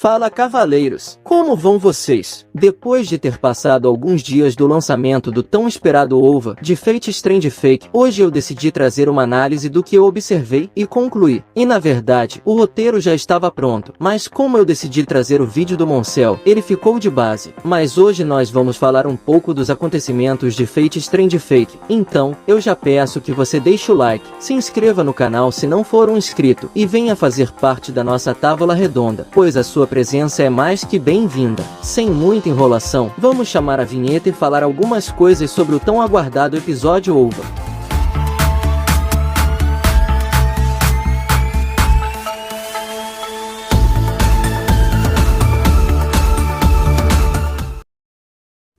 Fala cavaleiros, como vão vocês? Depois de ter passado alguns dias do lançamento do tão esperado OVA de Fate Stay Fake, hoje eu decidi trazer uma análise do que eu observei e concluí. E na verdade, o roteiro já estava pronto, mas como eu decidi trazer o vídeo do Moncel, ele ficou de base. Mas hoje nós vamos falar um pouco dos acontecimentos de Fate Stay Fake, então, eu já peço que você deixe o like, se inscreva no canal se não for um inscrito, e venha fazer parte da nossa tábua redonda, pois a sua presença é mais que bem-vinda. Sem muita enrolação, vamos chamar a vinheta e falar algumas coisas sobre o tão aguardado episódio OVA.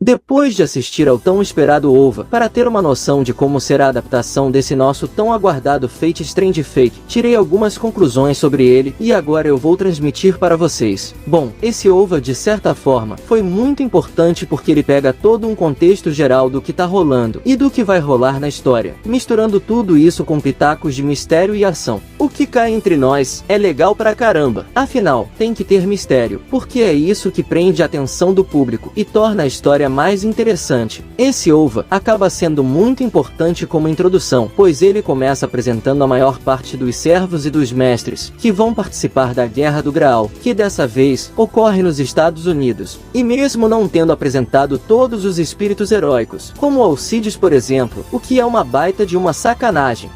Depois de assistir ao tão esperado OVA, para ter uma noção de como será a adaptação desse nosso tão aguardado Fate Stay Fake, tirei algumas conclusões sobre ele e agora eu vou transmitir para vocês. Bom, esse OVA de certa forma foi muito importante porque ele pega todo um contexto geral do que tá rolando e do que vai rolar na história, misturando tudo isso com pitacos de mistério e ação. O que cá entre nós é legal pra caramba. Afinal, tem que ter mistério, porque é isso que prende a atenção do público e torna a história mais interessante. Esse OVA acaba sendo muito importante como introdução, pois ele começa apresentando a maior parte dos servos e dos mestres que vão participar da Guerra do Graal, que dessa vez ocorre nos Estados Unidos. E mesmo não tendo apresentado todos os espíritos heróicos, como Alcides por exemplo, o que é uma baita de uma sacanagem.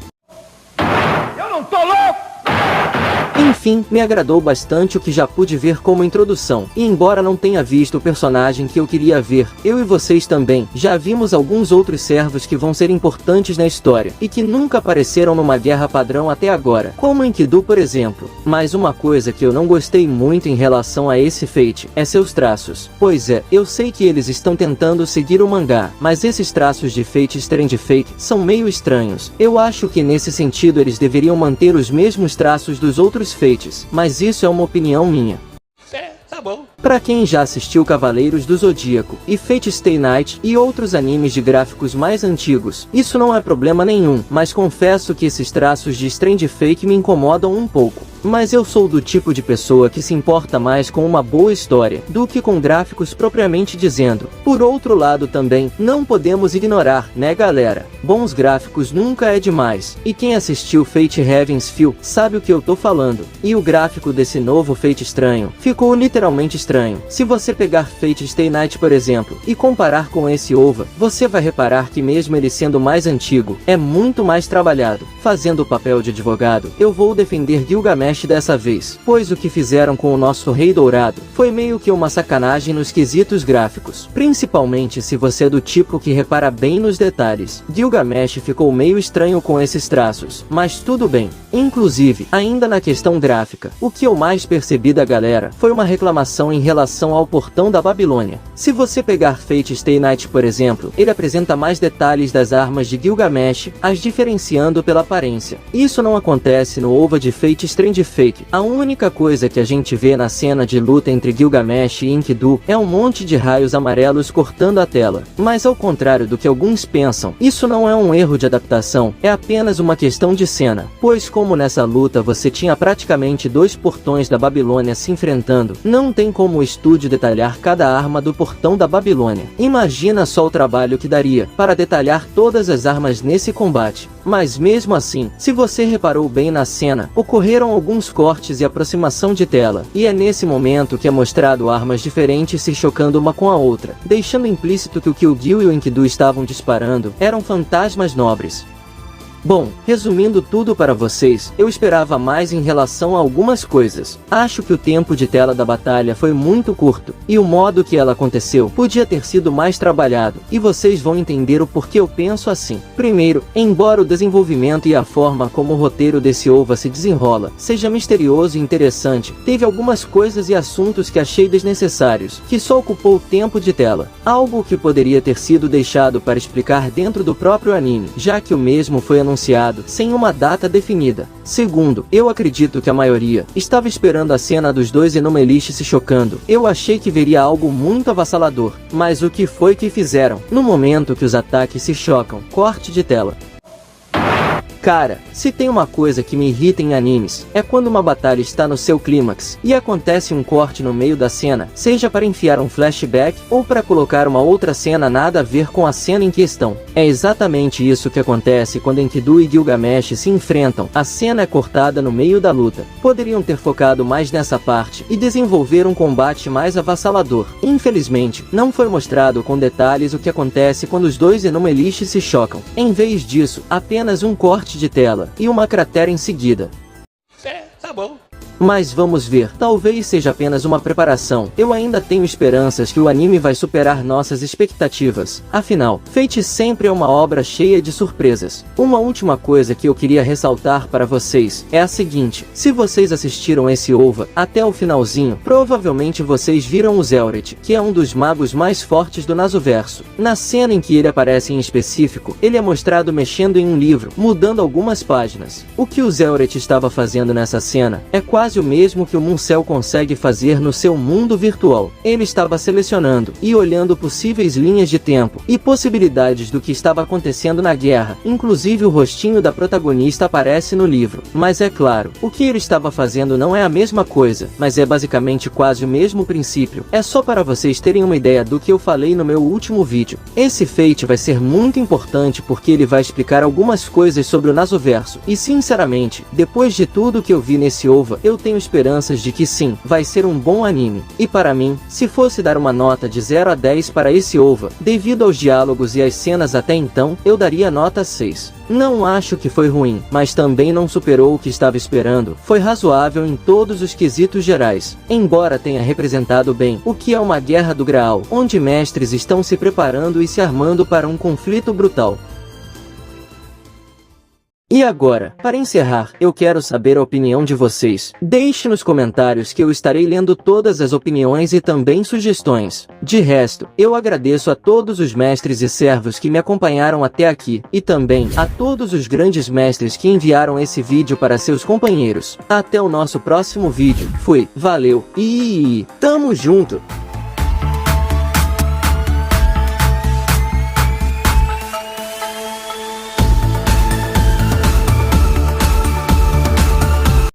Eu não tô louco! Enfim, me agradou bastante o que já pude ver como introdução, e embora não tenha visto o personagem que eu queria ver, eu e vocês também, já vimos alguns outros servos que vão ser importantes na história, e que nunca apareceram numa guerra padrão até agora, como Enkidu por exemplo. Mas uma coisa que eu não gostei muito em relação a esse Fate, é seus traços. Pois é, eu sei que eles estão tentando seguir o mangá, mas esses traços de Fate Stay Fake são meio estranhos. Eu acho que nesse sentido eles deveriam manter os mesmos traços dos outros Fates, mas isso é uma opinião minha. Tá bom. Pra quem já assistiu Cavaleiros do Zodíaco e Fate Stay Night e outros animes de gráficos mais antigos, isso não é problema nenhum, mas confesso que esses traços de Stay Fake me incomodam um pouco. Mas eu sou do tipo de pessoa que se importa mais com uma boa história do que com gráficos propriamente dizendo. Por outro lado também, não podemos ignorar, né galera? Bons gráficos nunca é demais, e quem assistiu Fate Heaven's Feel sabe o que eu tô falando. E o gráfico desse novo Fate estranho ficou literalmente estranho. Se você pegar Fate Stay Night por exemplo, e comparar com esse OVA, você vai reparar que mesmo ele sendo mais antigo, é muito mais trabalhado. Fazendo o papel de advogado, eu vou defender Gilgamesh dessa vez, pois o que fizeram com o nosso Rei Dourado foi meio que uma sacanagem nos quesitos gráficos, principalmente se você é do tipo que repara bem nos detalhes. Gilgamesh ficou meio estranho com esses traços, mas tudo bem. Inclusive, ainda na questão gráfica, o que eu mais percebi da galera foi uma reclamação em relação ao Portão da Babilônia. Se você pegar Fate Stay Night por exemplo, ele apresenta mais detalhes das armas de Gilgamesh, as diferenciando pela aparência. Isso não acontece no OVA de Fate Stay Fake. A única coisa que a gente vê na cena de luta entre Gilgamesh e Enkidu é um monte de raios amarelos cortando a tela. Mas ao contrário do que alguns pensam, isso não é um erro de adaptação, é apenas uma questão de cena. Pois como nessa luta você tinha praticamente dois portões da Babilônia se enfrentando, não tem como o estúdio detalhar cada arma do Portão da Babilônia. Imagina só o trabalho que daria para detalhar todas as armas nesse combate. Mas mesmo assim, se você reparou bem na cena, ocorreram alguns cortes e aproximação de tela, e é nesse momento que é mostrado armas diferentes se chocando uma com a outra, deixando implícito que o Gil e o Enkidu estavam disparando eram fantasmas nobres. Bom, resumindo tudo para vocês, eu esperava mais em relação a algumas coisas. Acho que o tempo de tela da batalha foi muito curto, e o modo que ela aconteceu podia ter sido mais trabalhado, e vocês vão entender o porquê eu penso assim. Primeiro, embora o desenvolvimento e a forma como o roteiro desse OVA se desenrola seja misterioso e interessante, teve algumas coisas e assuntos que achei desnecessários, que só ocupou o tempo de tela. Algo que poderia ter sido deixado para explicar dentro do próprio anime, já que o mesmo foi anunciado sem uma data definida. Segundo, eu acredito que a maioria estava esperando a cena dos dois Enomelish se chocando. Eu achei que veria algo muito avassalador, mas o que foi que fizeram? No momento que os ataques se chocam, corte de tela. Cara, se tem uma coisa que me irrita em animes, é quando uma batalha está no seu clímax, e acontece um corte no meio da cena, seja para enfiar um flashback, ou para colocar uma outra cena nada a ver com a cena em questão. É exatamente isso que acontece quando Enkidu e Gilgamesh se enfrentam, a cena é cortada no meio da luta. Poderiam ter focado mais nessa parte, e desenvolver um combate mais avassalador. Infelizmente, não foi mostrado com detalhes o que acontece quando os dois Enuma Elish se chocam. Em vez disso, apenas um corte de tela, e uma cratera em seguida. Tá bom. Mas vamos ver, talvez seja apenas uma preparação. Eu ainda tenho esperanças que o anime vai superar nossas expectativas. Afinal, Fate sempre é uma obra cheia de surpresas. Uma última coisa que eu queria ressaltar para vocês é a seguinte: se vocês assistiram esse OVA até o finalzinho, provavelmente vocês viram o Zelret, que é um dos magos mais fortes do Nasoverso. Na cena em que ele aparece em específico, ele é mostrado mexendo em um livro, mudando algumas páginas. O que o Zelret estava fazendo nessa cena é quase o mesmo que o Muncel consegue fazer no seu mundo virtual. Ele estava selecionando e olhando possíveis linhas de tempo e possibilidades do que estava acontecendo na guerra. Inclusive o rostinho da protagonista aparece no livro. Mas é claro, o que ele estava fazendo não é a mesma coisa, mas é basicamente quase o mesmo princípio. É só para vocês terem uma ideia do que eu falei no meu último vídeo. Esse Fate vai ser muito importante porque ele vai explicar algumas coisas sobre o Nasoverso. E sinceramente, depois de tudo que eu vi nesse OVA, eu tenho esperanças de que sim, vai ser um bom anime. E para mim, se fosse dar uma nota de 0 a 10 para esse OVA, devido aos diálogos e às cenas até então, eu daria nota 6. Não acho que foi ruim, mas também não superou o que estava esperando. Foi razoável em todos os quesitos gerais, embora tenha representado bem o que é uma guerra do Graal, onde mestres estão se preparando e se armando para um conflito brutal. E agora, para encerrar, eu quero saber a opinião de vocês. Deixe nos comentários que eu estarei lendo todas as opiniões e também sugestões. De resto, eu agradeço a todos os mestres e servos que me acompanharam até aqui, e também a todos os grandes mestres que enviaram esse vídeo para seus companheiros. Até o nosso próximo vídeo. Fui, valeu e tamo junto!